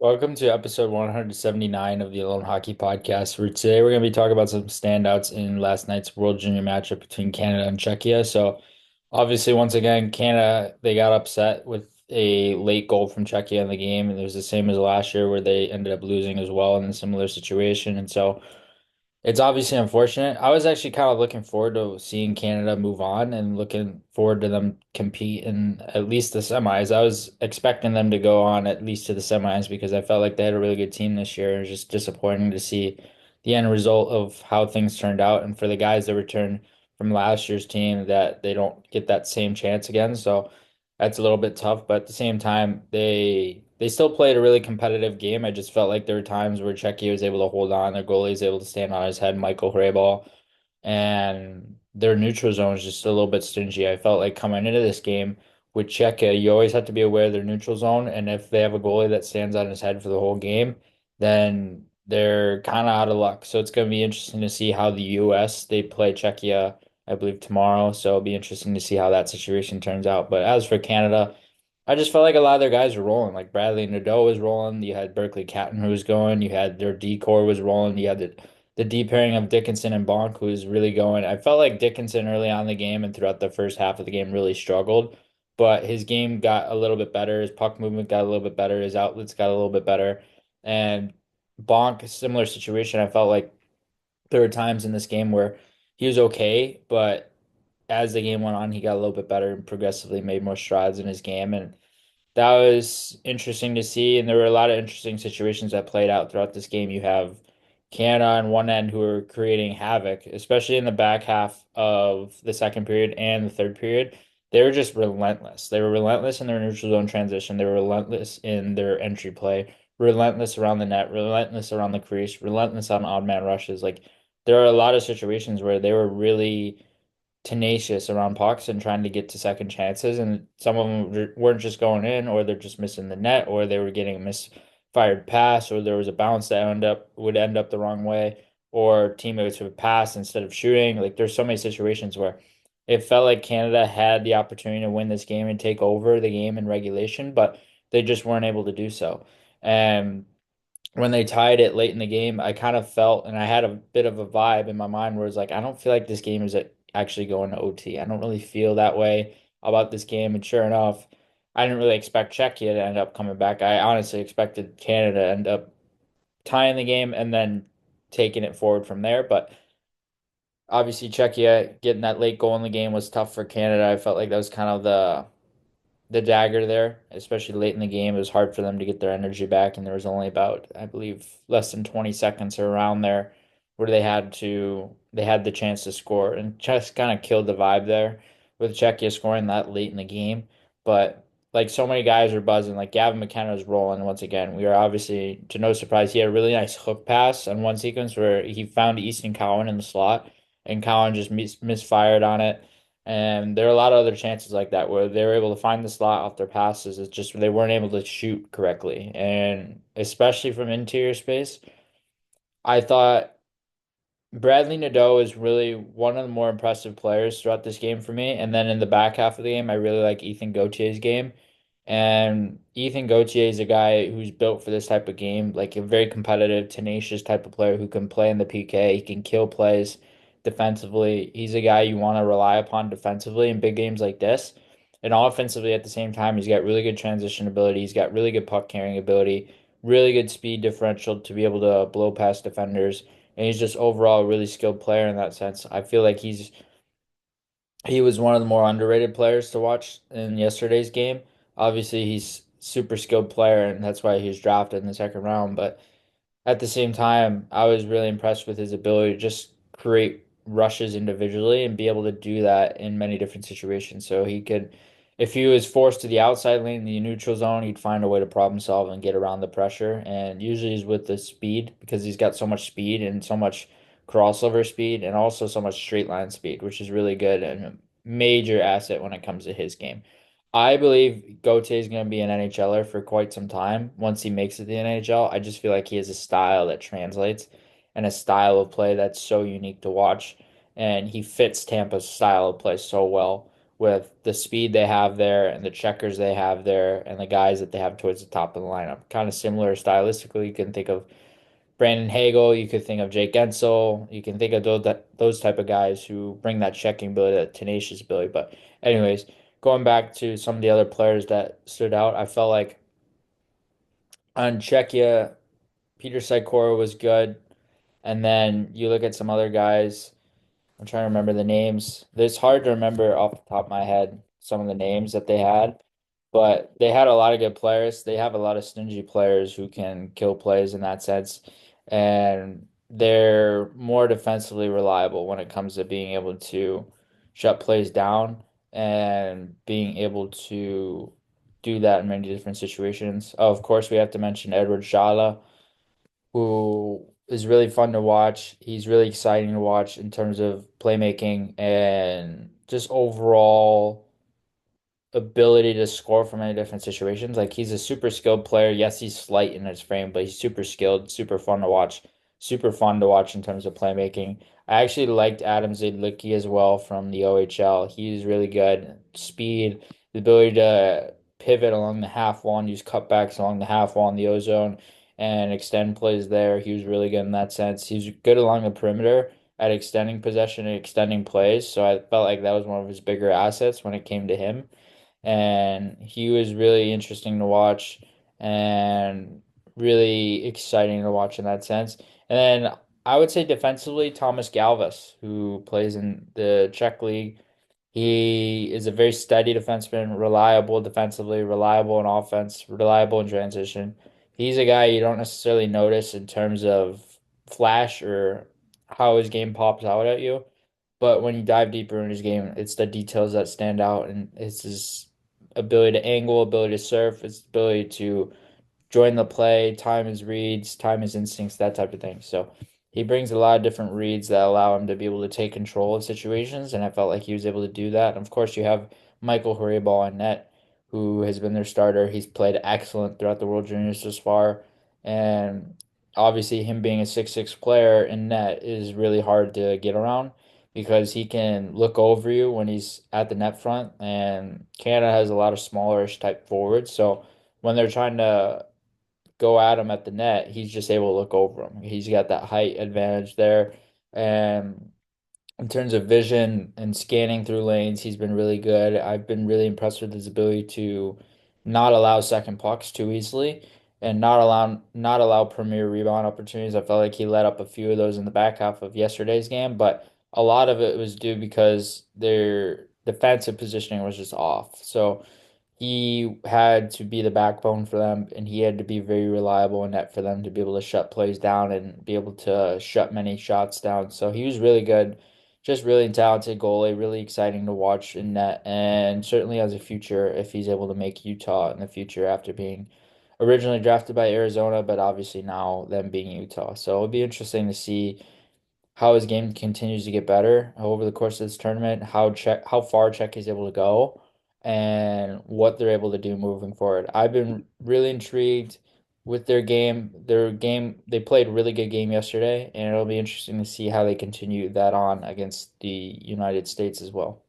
Welcome to episode 179 of the Alone Hockey Podcast. Where today we're going to be talking about some standouts in last night's World Junior matchup between Canada and Czechia. So, obviously, once again, Canada they got upset with a late goal from Czechia in the game, and it was the same as last year where they ended up losing as well in a similar situation. And so, it's obviously unfortunate. I was actually kind of looking forward to seeing Canada move on and looking forward to them compete in at least the semis. I was expecting them to go on at least to the semis because I felt like they had a really good team this year. It was just disappointing to see the end result of how things turned out. And for the guys that returned from last year's team, that they don't get that same chance again. So that's a little bit tough. But at the same time, they still played a really competitive game. I just felt like there were times where Czechia was able to hold on, their goalie was able to stand on his head, Michael Hrebal, and their neutral zone was just a little bit stingy. I felt like coming into this game with Czechia, you always have to be aware of their neutral zone, and if they have a goalie that stands on his head for the whole game, then they're kind of out of luck. So it's going to be interesting to see how the U.S. they play Czechia, I believe tomorrow. So it'll be interesting to see how that situation turns out. But as for Canada, I just felt like a lot of their guys were rolling. Like Bradley Nadeau was rolling. You had Berkeley Catton who was going. You had their D core was rolling. You had the D pairing of Dickinson and Bonk who was really going. I felt like Dickinson early on in the game and throughout the first half of the game really struggled, but his game got a little bit better. His puck movement got a little bit better. His outlets got a little bit better. And Bonk, similar situation. I felt like there were times in this game where he was okay, but as the game went on, he got a little bit better and progressively made more strides in his game. And that was interesting to see. And there were a lot of interesting situations that played out throughout this game. You have Canada on one end who are creating havoc, especially in the back half of the second period and the third period. They were just relentless. They were relentless in their neutral zone transition. They were relentless in their entry play, relentless around the net, relentless around the crease, relentless on odd man rushes. Like there are a lot of situations where they were really tenacious around pucks and trying to get to second chances. And some of them weren't just going in, or they're just missing the net, or they were getting a misfired pass, or there was a bounce that would end up the wrong way, or teammates would pass instead of shooting. Like there's so many situations where it felt like Canada had the opportunity to win this game and take over the game in regulation, but they just weren't able to do so. And when they tied it late in the game, I kind of felt, and I had a bit of a vibe in my mind where it's like, I don't feel like this game is actually going to OT. I don't really feel that way about this game. And sure enough, I didn't really expect Czechia to end up coming back. I honestly expected Canada to end up tying the game and then taking it forward from there. But obviously, Czechia getting that late goal in the game was tough for Canada. I felt like that was kind of the dagger there, especially late in the game. It was hard for them to get their energy back, and there was only about, I believe, less than 20 seconds or around there where they had the chance to score, and just kind of killed the vibe there with Czechia scoring that late in the game. But like so many guys were buzzing, like Gavin McKenna was rolling once again. We were obviously, to no surprise, he had a really nice hook pass on one sequence where he found Easton Cowan in the slot, and Cowan just misfired on it. And there are a lot of other chances like that where they were able to find the slot off their passes. It's just they weren't able to shoot correctly. And especially from interior space, I thought Bradley Nadeau is really one of the more impressive players throughout this game for me. And then in the back half of the game, I really like Ethan Gautier's game. And Ethan Gauthier is a guy who's built for this type of game, like a very competitive, tenacious type of player who can play in the PK. He can kill plays defensively. He's a guy you want to rely upon defensively in big games like this. And offensively at the same time, he's got really good transition ability. He's got really good puck carrying ability, really good speed differential to be able to blow past defenders. And he's just overall a really skilled player in that sense. I feel like he was one of the more underrated players to watch in yesterday's game. Obviously, he's super skilled player, and that's why he was drafted in the second round. But at the same time, I was really impressed with his ability to just create rushes individually and be able to do that in many different situations. So he could, if he was forced to the outside lane, the neutral zone, he'd find a way to problem solve and get around the pressure. And usually he's with the speed because he's got so much speed and so much crossover speed and also so much straight line speed, which is really good and a major asset when it comes to his game. I believe Gauthier is going to be an NHLer for quite some time once he makes it to the NHL. I just feel like he has a style that translates and a style of play that's so unique to watch. And he fits Tampa's style of play so well, with the speed they have there and the checkers they have there and the guys that they have towards the top of the lineup. Kind of similar stylistically. You can think of Brandon Hagel, you could think of Jake Gensel, you can think of those type of guys who bring that checking ability, that tenacious ability. But anyways, going back to some of the other players that stood out, I felt like on Czechia, Peter Sikora was good. And then you look at some other guys. I'm trying to remember the names. It's hard to remember off the top of my head some of the names that they had, but they had a lot of good players. They have a lot of stingy players who can kill plays in that sense, and they're more defensively reliable when it comes to being able to shut plays down and being able to do that in many different situations. Oh, of course, we have to mention Edward Schala, who is really fun to watch. He's really exciting to watch in terms of playmaking and just overall ability to score from many different situations. Like he's a super skilled player. Yes, he's slight in his frame, but he's super skilled, super fun to watch, super fun to watch in terms of playmaking. I actually liked Adam Zidlicki as well from the OHL. He's really good. Speed, the ability to pivot along the half wall and use cutbacks along the half wall in the ozone and extend plays there. He was really good in that sense. He's good along the perimeter at extending possession and extending plays. So I felt like that was one of his bigger assets when it came to him, and he was really interesting to watch and really exciting to watch in that sense. And then I would say defensively, Thomas Galvis, who plays in the Czech league, he is a very steady defenseman, reliable defensively, reliable in offense, reliable in transition. He's a guy you don't necessarily notice in terms of flash or how his game pops out at you. But when you dive deeper in his game, it's the details that stand out, and it's his ability to angle, ability to surf, his ability to join the play, time his reads, time his instincts, that type of thing. So he brings a lot of different reads that allow him to be able to take control of situations, and I felt like he was able to do that. And of course, you have Michael Horeyball on net, who has been their starter. He's played excellent throughout the World Juniors thus far, and obviously him being a 6'6" player in net is really hard to get around because he can look over you when he's at the net front, and Canada has a lot of smallerish type forwards. So when they're trying to go at him at the net, he's just able to look over him. He's got that height advantage there. And in terms of vision and scanning through lanes, he's been really good. I've been really impressed with his ability to not allow second pucks too easily and not allow premier rebound opportunities. I felt like he let up a few of those in the back half of yesterday's game, but a lot of it was due because their defensive positioning was just off. So he had to be the backbone for them, and he had to be very reliable in net for them to be able to shut plays down and be able to shut many shots down. So he was really good, just really talented goalie, really exciting to watch in net, and certainly has a future if he's able to make Utah in the future after being originally drafted by Arizona, but obviously now them being Utah. So it'll be interesting to see how his game continues to get better over the course of this tournament, how far Czech is able to go, and what they're able to do moving forward. I've been really intrigued with their game. They played a really good game yesterday, and it'll be interesting to see how they continue that on against the United States as well.